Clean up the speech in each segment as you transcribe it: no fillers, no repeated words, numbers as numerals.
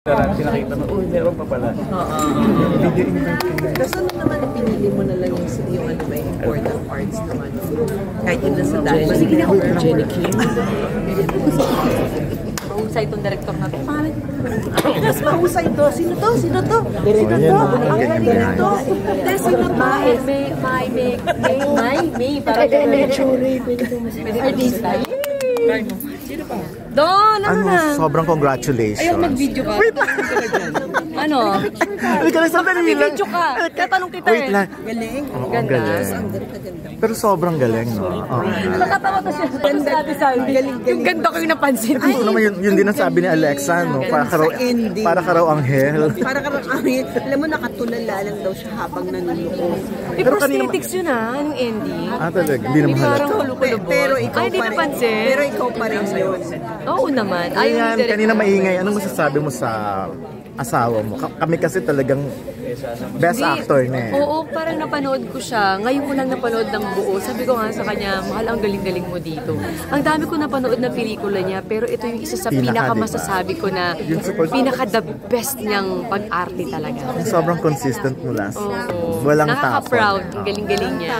Pinakita mo, uy, meron pa pala. Video invite ka na. Kasi ano naman, pinili mo na lang yung ano ba, important parts naman. Kahit yun na sa dahil. Sige na ako, Jenny Kim. Mahusay itong director na ito. Mas mahusay ito. Sino to? Sino to? Sino to? Ang galing nito. Sino to? May. Parang gano'n. Artista. Sino pa? Don, ano na? Sobrang congratulations. Ayaw mag-video ka. Wait lang. Ano? Wait lang, sandali lang. Mag-video ka. Tatanong kita Wait lang. Galing. Oo, ganda. galing. Ang ganda. Pero sobrang galing, no? Nakatawa to siya. Ganda. Galing. Yung ganda ko yung napansin. Gusto naman yun din ang sabi ni Alexa, no? Para ka raw anghel. Para ka raw anghel. Alam mo, nakatulala lang daw siya habang nanunood. Pero prosthetics yun anong ending. Talaga, hindi naman halata. Pero ikaw pa rin. Pero ikaw pa rin yun. Oo naman. Ayan, kanina maingay. Anong masasabi mo sa asawa mo? Kami kasi talagang best actor na eh. Oo, parang napanood ko siya. Ngayon ko lang napanood ng buo. Sabi ko nga sa kanya, mahal, ang galing-galing mo dito. Ang dami ko napanood na pelikula niya, pero ito yung isa sa pinakamasasabi ko na pinaka-the best niyang pag-arte talaga. Sobrang consistent mula. Walang tapon. Nakaka-proud. Ang galing-galing niya.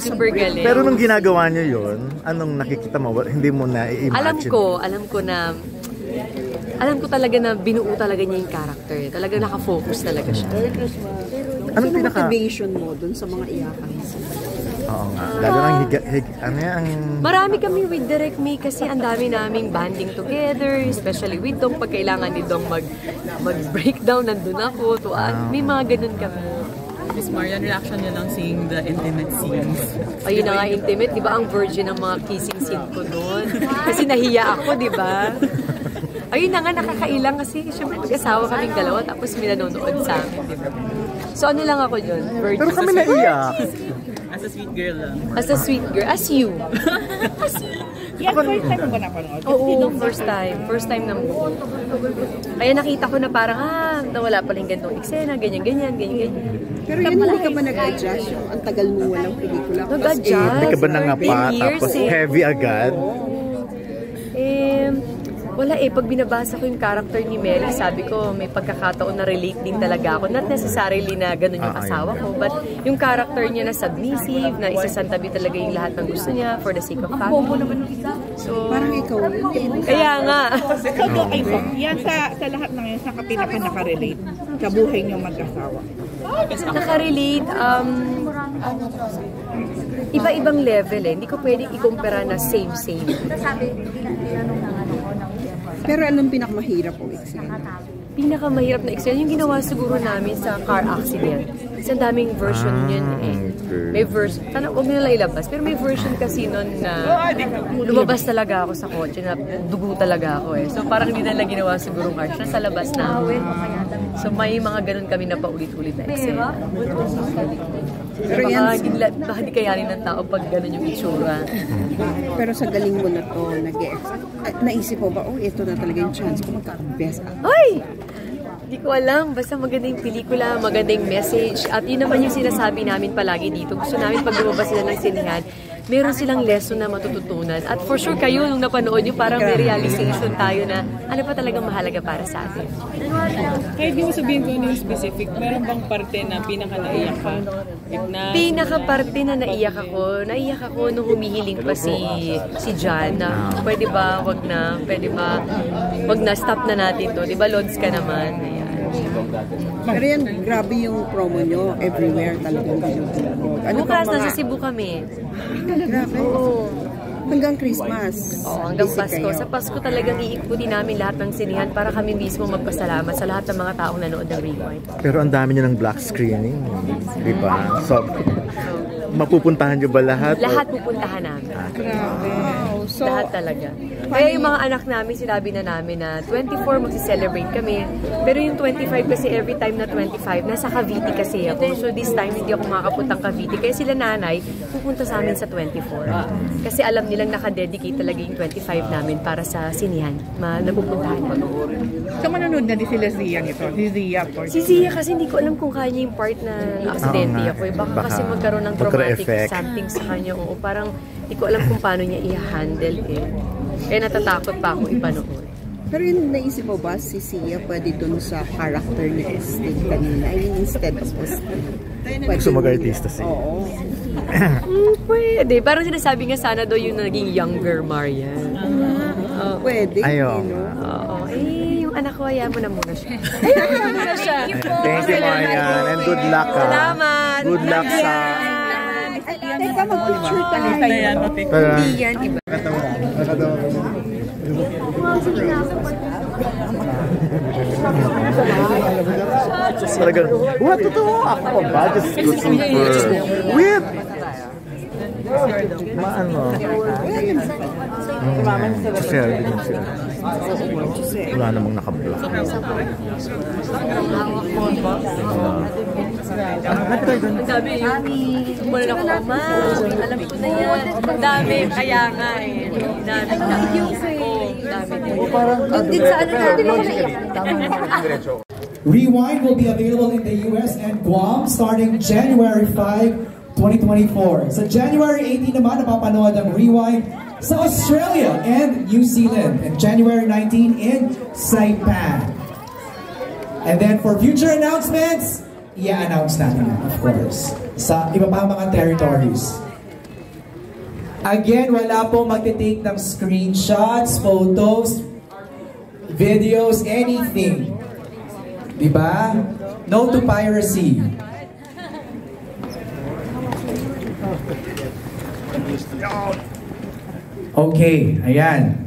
Super galing. Pero nung ginagawa niyo yun, anong nakikita mo? Hindi mo na i-imagine? Alam ko talaga na binuo talaga niya yung character. Talaga naka-focus talaga siya. Anong motivation mo dun sa mga iyakan? Oo nga. Lalo ng Marami kami with Direct May kasi ang dami naming banding together, especially with Dong. Pag kailangan ni Dong mag-breakdown, nandun ako. May mga ganun kami. Miss Marian, reaction niya lang seeing the intimate scenes. Ayun na nga, intimate. Di ba ang virgin ng mga kissing scene ko doon? Kasi nahiya ako, di ba? Ayun na nga, nakakailang kasi syempre mag-asawa kaming dalawa tapos may nanonood sa amin, di ba? So ano lang ako yun? Virgin. Pero kami naiyak. As a sweet girl lang. As a sweet girl. As you. Yes, first time mo ba napanood? Oo, first time. First time na mo. Kaya nakita ko na parang, nawala pala yung ganitong eksena, ganyan. Pero yun, hindi ka ba nag-adjust? Yung ang tagal mo walang pelikula? Nag-adjust. Hindi ka ba nangapa tapos heavy agad? Wala pag binabasa ko yung character ni Mary, sabi ko may pagkakataon na relate din talaga ako. Not necessarily na ganun yung asawa ko, but yung character niya na submissive, na isasantabi talaga yung lahat ng gusto niya for the sake of family. So, parang ikaw yun. Kaya nga. Yan sa lahat ng yan, sa pinaka-nakarelate sa buhay niyong mag-asawa. Nakarelate, iba-ibang level Hindi ko pwedeng ikumpara na same. Pero anong pinakamahirap o eksena? Pinakamahirap na eksena, yung ginawa siguro namin sa car accident. Kasi ang daming version yun May version, huwag mo nalang ilabas, pero may version kasi nun na lumabas talaga ako sa kotse, na dugo talaga ako So parang hindi nila ginawa siguro car, nasa labas na ako So may mga ganun kami na paulit-ulit na eksena. Pero baka di kayanin ng tao pag gano'n yung itsura. Pero sa galing mo na to, naisip mo ba, ito na talaga yung chance ko magka-best actor? Ay! Hindi ko alam. Basta maganda yung pelikula, maganda yung message. At yun naman yung sinasabi namin palagi dito. Gusto namin pag lumabas sila ng sinehan, meron silang lesson na matututunan. At for sure kayo, nung napanood nyo, parang may realization tayo na ano pa talagang mahalaga para sa atin. Kahit di mo sabihin ko yung specific, meron bang parte na pinaka-naiyak ka? Pinaka-parte na naiyak ako nung humihiling pa si John na pwede ba, wag na, stop na natin to. Di ba, Lods ka naman? Ayan. Pero yan, grabe yung promo nyo. Everywhere talagang binubog. Bukas, nasa Cebu kami. Grabe. Oo. Hanggang Christmas. Oo, hanggang Pasko. Sa Pasko talagang iikutin namin lahat ng sinihan para kami mismo magpasalamat sa lahat ng mga taong nanood ng Rewind. Pero ang dami niya ng black screening. Di ba? So, mapupuntahan niyo ba lahat? Lahat pupuntahan namin. Grabe. So, lahat talaga. Kaya yung mga anak namin, sinabi na namin na 24 magsi-celebrate kami. Pero yung 25 kasi every time na 25, nasa Cavite kasi ako. So this time, hindi ako makakapuntang Cavite. Kaya sila nanay, pupunta sa amin sa 24. Kasi alam nilang nakadedicate talaga yung 25 namin para sa sinihan. Napupuntahan. So manonood na din sila Zia nito? Si Zia kasi hindi ko alam kung kaya niya yung part na aksidente ako. Baka kasi magkaroon ng traumatic something sa kanya. Oo, parang hindi ko alam kung paano niya i-handle Kaya natatakot pa ako ipanood. Pero yung naisip mo ba si Sia pwede dun sa character ni Estig kanina? I mean, instead of Estig. Gusto mag-artista siya. Oo. Pwede. Parang sinasabi nga sana daw yung naging younger Marian. Pwede. Ayaw. Oo. Yung anak ko, hayaan mo na muna siya. Hayaan mo na muna siya. Thank you, Marian. And good luck, ha. Salamat. Good luck sa... Teka, mag-picture tayo. Hindi yan, iba. Talagang, what? Totoo? Ako pa ba? Just go super. With... Maano? Share din yung siya. Wala namang nakablock. Ang dami yung wala na ako, ma. Alam ko na yan. Ang dami. Kaya nga eh. Ang dami. Din sa ano natin ako naiyak. Rewind will be available in the US and Guam starting January 5, 2024. Sa January 18 naman, napapanood ang Rewind sa Australia and New Zealand. And January 19 in Saipan. And then for future announcements, i-announce natin yan, of course, sa iba pa mga territories. Again, wala po magte-take ng screenshots, photos, videos, anything. Diba? No to piracy. Okay, ayan.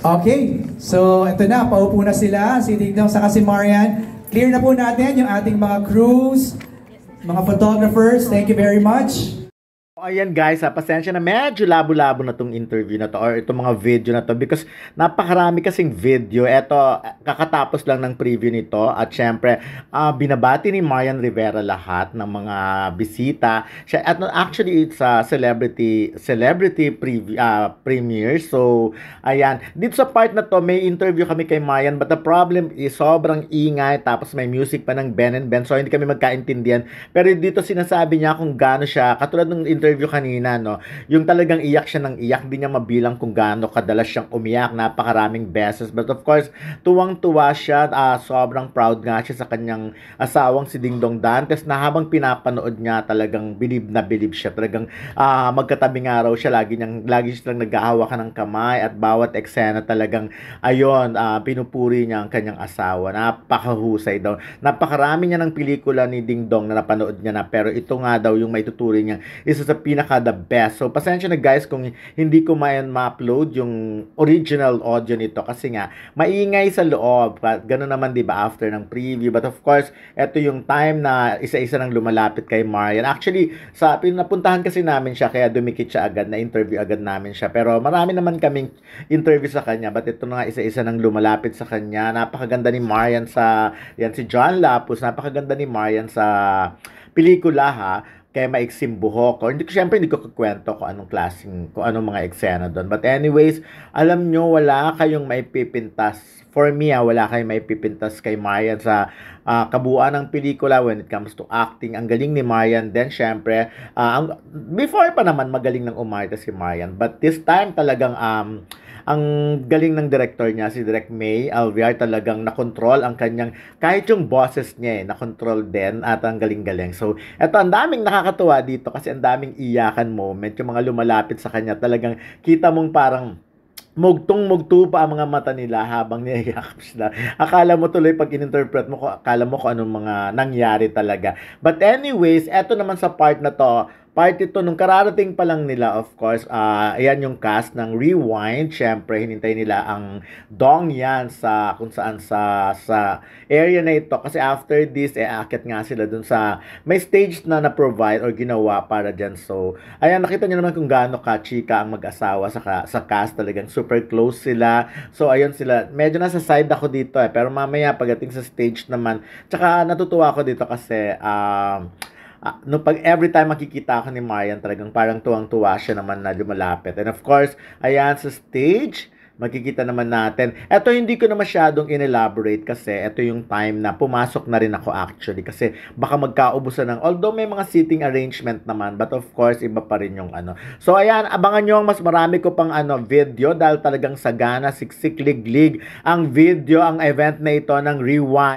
Okay, so ito na, paupo na sila, si Dingdong saka si Marian. Clear na po natin yung ating mga crews, mga photographers. Thank you very much. Ayan guys, pasensya na medyo labo-labo na tong interview na to or itong mga video na to because napakarami kasing video. Eto, kakatapos lang ng preview nito at syempre, binabati ni Marian Rivera lahat ng mga bisita. At actually, it's a celebrity premiere. So, ayan. Dito sa part na to, may interview kami kay Marian but the problem is sobrang ingay tapos may music pa ng Ben and Ben. So, hindi kami magkaintindihan. Pero dito sinasabi niya kung gaano siya, katulad ng interview kanina, no, yung talagang iyak siya ng iyak, di niya mabilang kung gaano kadalas siyang umiyak, napakaraming beses. But of course, tuwang-tuwa siya, sobrang proud nga siya sa kanyang asawang si Dingdong Dantes na habang pinapanood niya talagang bilib na bilib siya. Talagang magkatabi nga raw siya, lagi silang naghahawakan ng kamay at bawat eksena talagang ayun, pinupuri niya ang kanyang asawa. Napakahusay daw. Napakarami niya ng pelikula ni Dingdong na napanood niya na, pero ito nga daw yung may tuturi niya, isa sa pinaka the best. So pasensya na guys kung hindi ko ma-upload yung original audio nito kasi nga maingay sa loob. Ganun naman 'di ba after ng preview. But of course, ito yung time na isa-isa nang lumalapit kay Marian. Actually, sa pinapuntahan kasi namin siya kaya dumikit siya agad, na interview agad namin siya. Pero marami naman kaming interview sa kanya. But ito na nga isa-isa nang lumalapit sa kanya. Napakaganda ni Marian sa yan si John Lapus. Napakaganda ni Marian sa pelikula ha. Kaya maiksim buhok. Or syempre hindi ko kukwento kung anong klaseng, kung anong mga eksena doon. But anyways, alam nyo, wala kayong maipipintas. For me, wala kayong maipipintas kay Marian sa kabuuan ng pelikula when it comes to acting. Ang galing ni Marian. Then syempre, before pa naman magaling ng umarte si Marian. But this time talagang ang galing ng director niya, si Direk May Alviar, talagang nakontrol ang kanyang, kahit yung boses niya, nakontrol din at ang galing-galing. So, eto, ang daming nakakatuwa dito kasi ang daming iyakan moment. Yung mga lumalapit sa kanya, talagang kita mong parang mugtong-mugto pa ang mga mata nila habang niyayakap sila. Akala mo tuloy pag in-interpret mo, akala mo kung anong mga nangyari talaga. But anyways, eto naman sa part na to, part ito, nung kararating pa lang nila, of course, ayan yung cast ng Rewind. Syempre, hinintay nila ang Dong Yan sa, kung saan sa area na ito. Kasi after this, aakyat nga sila dun sa, may stage na na-provide or ginawa para dyan. So, ayan, nakita nyo naman kung gaano ka-chika ang mag-asawa sa cast. Talagang super close sila. So, ayun sila. Medyo nasa side ako dito pero mamaya pagdating sa stage naman, tsaka natutuwa ako dito kasi, no, pag every time makikita ako ni Marian, talagang parang tuwang-tuwa siya naman na lumalapit. And of course, ayan sa stage, makikita naman natin. Ito hindi ko na masyadong in-elaborate kasi ito yung time na pumasok na rin ako actually kasi baka magkaubusan ng, although may mga seating arrangement naman, but of course iba pa rin yung ano. So ayan, abangan nyo ang mas marami ko pang video dahil talagang sagana, siksik, liglig ang video, ang event na ito ng Rewind.